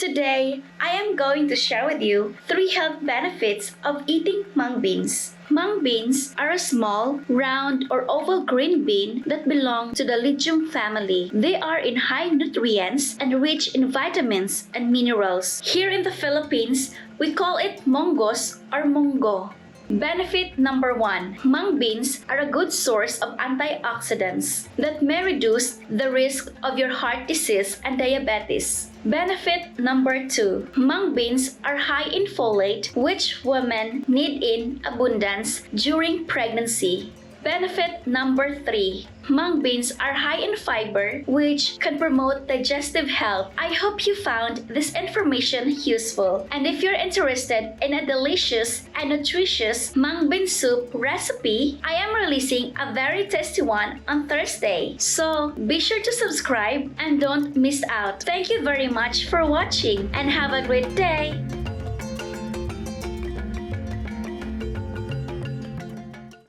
Today, I am going to share with you 3 health benefits of eating mung beans. Mung beans are a small, round, or oval green bean that belong to the legume family. They are in high nutrients and rich in vitamins and minerals. Here in the Philippines, we call it monggos or munggo. Benefit number 1. Mung beans are a good source of antioxidants that may reduce the risk of your heart disease and diabetes. Benefit number 2. Mung beans are high in folate, which women need in abundance during pregnancy. Benefit number 3. Mung beans are high in fiber, which can promote digestive health. I hope you found this information useful. And if you're interested in a delicious and nutritious mung bean soup recipe, I am releasing a very tasty one on Thursday. So be sure to subscribe and don't miss out. Thank you very much for watching and have a great day!